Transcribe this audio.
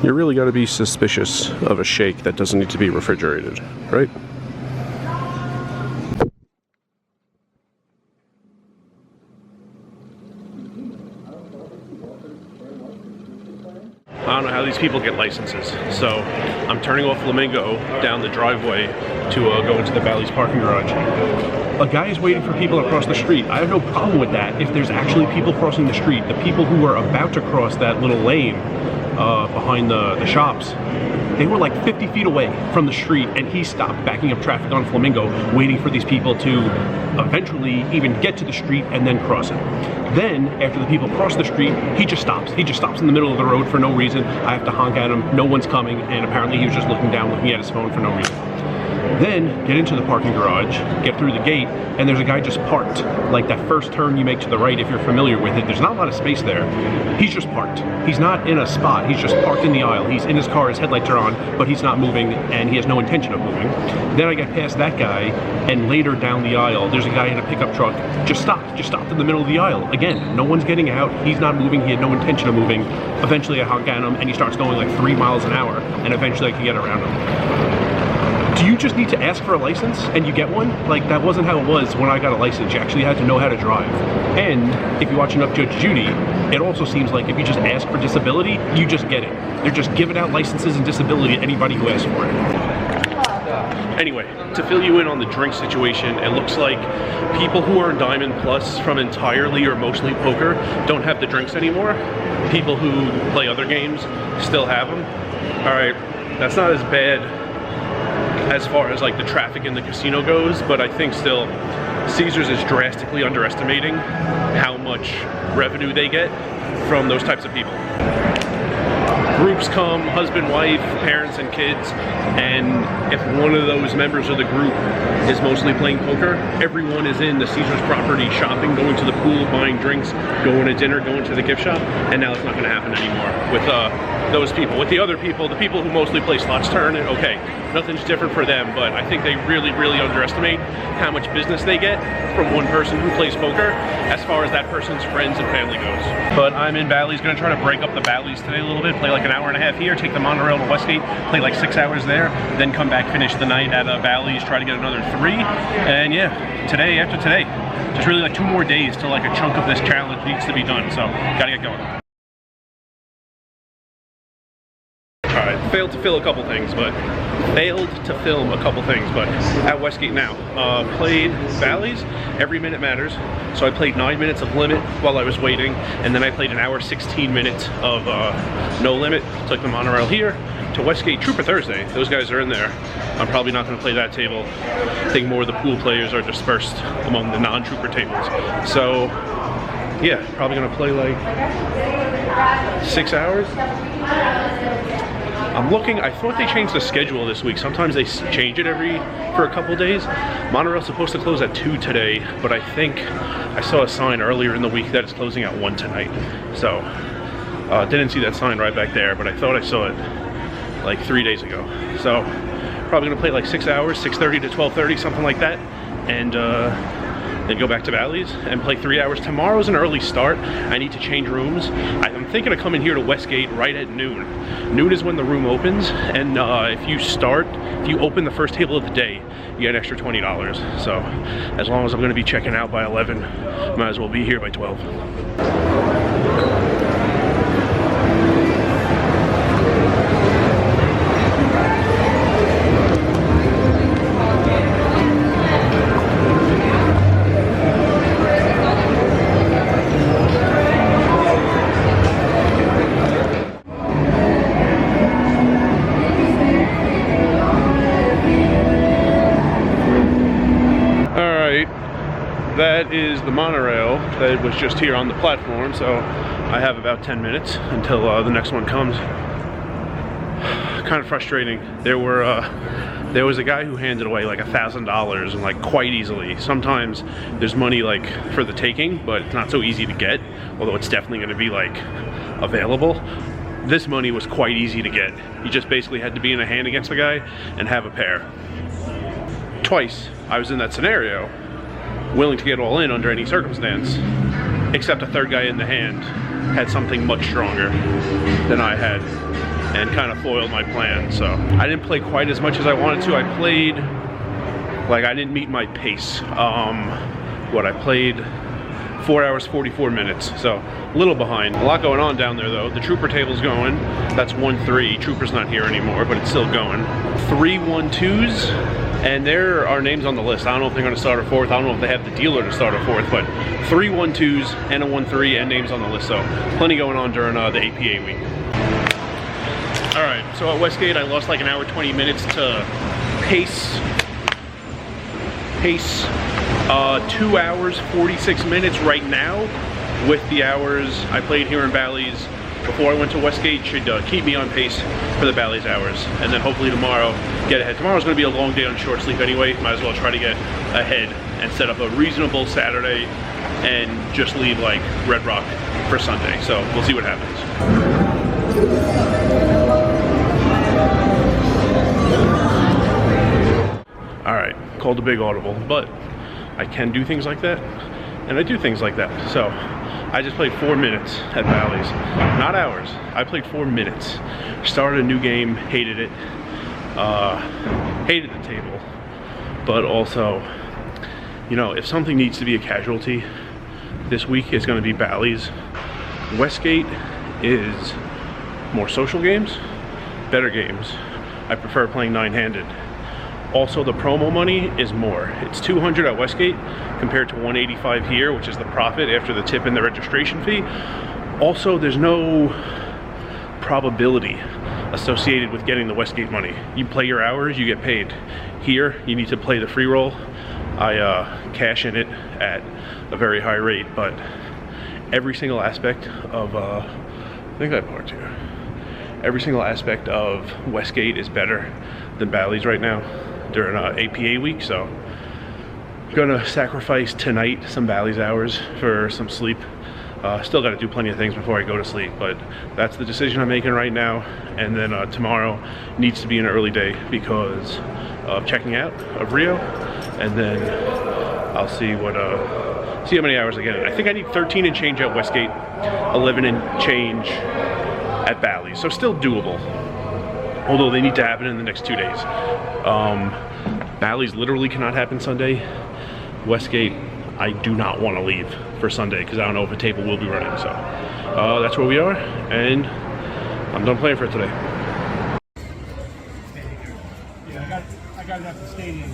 You really got to be suspicious of a shake that doesn't need to be refrigerated, right? I don't know how these people get licenses, so I'm turning off Flamingo down the driveway to go into the Bally's parking garage. A guy is waiting for people across the street. I have no problem with that if there's actually people crossing the street. The people who were about to cross that little lane behind the shops, they were like 50 feet away from the street, and he stopped backing up traffic on Flamingo, waiting for these people to eventually even get to the street and then cross it. Then, after the people cross the street, he just stops. He just stops in the middle of the road for no reason. I have to honk at him. No one's coming, and apparently he was just looking down, looking at his phone for no reason. Then, get into the parking garage, get through the gate, and there's a guy just parked. Like that first turn you make to the right, if you're familiar with it, there's not a lot of space there. He's just parked. He's not in a spot. He's just parked in the aisle. He's in his car, his headlights are on, but he's not moving, and he has no intention of moving. Then I get past that guy, and later down the aisle, there's a guy in a pickup truck, just stopped in the middle of the aisle. Again, no one's getting out. He's not moving. He had no intention of moving. Eventually, I honk at him, and he starts going like 3 miles an hour, and eventually I can get around him. Do you just need to ask for a license and you get one? Like, that wasn't how it was when I got a license. You actually had to know how to drive. And if you're watching Up Judge Judy, it also seems like if you just ask for disability, you just get it. They're just giving out licenses and disability to anybody who asks for it. Anyway, to fill you in on the drink situation, it looks like people who are Diamond Plus from entirely or mostly poker don't have the drinks anymore. People who play other games still have them. All right, that's not as bad as far as like the traffic in the casino goes, but I think still Caesars is drastically underestimating how much revenue they get from those types of people. Groups come, husband, wife, parents, and kids, and if one of those members of the group is mostly playing poker, everyone is in the Caesars property shopping, going to the pool, buying drinks, going to dinner, going to the gift shop, and now it's not going to happen anymore with those people. With the other people, the people who mostly play slots turn, okay, nothing's different for them, but I think they really, really underestimate how much business they get from one person who plays poker as far as that person's friends and family goes. But I'm in Bally's, going to try to break up the Bally's today a little bit, play like an hour and a half here, take the monorail to Westgate, play like 6 hours there, then come back, finish the night at Bally's, try to get another 3, and yeah, today, after today, just really like 2 more days till like a chunk of this challenge needs to be done, so gotta get going. Alright, failed to film a couple things, but at Westgate now. Played Bally's, every minute matters, so I played 9 minutes of limit while I was waiting, and then I played an hour 16 minutes of no limit. Took the monorail here to Westgate Trooper Thursday. Those guys are in there. I'm probably not going to play that table. I think more of the pool players are dispersed among the non-Trooper tables. So yeah, probably going to play like 6 hours. I'm looking, I thought they changed the schedule this week. Sometimes they change it for a couple days. Monorail's supposed to close at 2 today, but I think I saw a sign earlier in the week that it's closing at 1 tonight. So, didn't see that sign right back there, but I thought I saw it like 3 days ago. So, probably gonna play like 6 hours, 6:30 to 12:30, something like that. And then go back to Bally's and play 3 hours. Tomorrow's an early start. I need to change rooms. I'm thinking of coming here to Westgate right at noon. Noon is when the room opens, and if you open the first table of the day, you get an extra $20. So as long as I'm gonna be checking out by 11, might as well be here by 12. That is the monorail that was just here on the platform, so I have about 10 minutes until the next one comes. Kind of frustrating. There was a guy who handed away like $1,000 and like quite easily. Sometimes there's money like for the taking, but it's not so easy to get, although it's definitely going to be like available. This money was quite easy to get. You just basically had to be in a hand against the guy and have a pair. Twice I was in that scenario, willing to get all in under any circumstance, except a third guy in the hand had something much stronger than I had. and kind of foiled my plan. So I didn't play quite as much as I wanted to. I played, like, I didn't meet my pace. I played 4 hours 44 minutes, so a little behind. A lot going on down there though. The trooper table's going. That's 1-3. Trooper's not here anymore, but it's still going. 3 1-2s, and there are names on the list. I don't know if they're going to start a 4th. I don't know if they have the dealer to start a 4th, but 3 1-2s and a 1-3 and names on the list. So plenty going on during the APA week. All right, so at Westgate, I lost like an hour 20 minutes to pace. 2 hours 46 minutes right now, with the hours I played here in Bally's before I went to Westgate should keep me on pace for the Bally's hours, and then hopefully tomorrow get ahead. Tomorrow's going to be a long day on short sleep anyway. Might as well try to get ahead and set up a reasonable Saturday and just leave like Red Rock for Sunday. So we'll see what happens. All right, called a big audible, but I can do things like that, and I do things like that. So I just played 4 minutes at Bally's, not hours. I played 4 minutes. Started a new game, hated it. Hated the table, but also, you know, if something needs to be a casualty this week, it's going to be Bally's. Westgate is more social games, better games. I prefer playing 9-handed. Also, the promo money is more. It's $200 at Westgate compared to $185 here, which is the profit after the tip and the registration fee. Also, there's no probability associated with getting the Westgate money. You play your hours, you get paid. Here, you need to play the free roll. I cash in it at a very high rate, but every single aspect of, I think I parked here. Every single aspect of Westgate is better than Bally's right now during APA week, so I'm gonna sacrifice tonight some Bally's hours for some sleep. Still got to do plenty of things before I go to sleep, but that's the decision I'm making right now. And then tomorrow needs to be an early day because of checking out of Rio, and then I'll see what see how many hours I get in. I think I need 13 and change at Westgate, 11 and change at Bally, so still doable, although they need to happen in the next 2 days. Bally's literally cannot happen Sunday. Westgate, I do not want to leave for Sunday because I don't know if a table will be running. So that's where we are, and I'm done playing for today. Yeah, I got it at the stadium.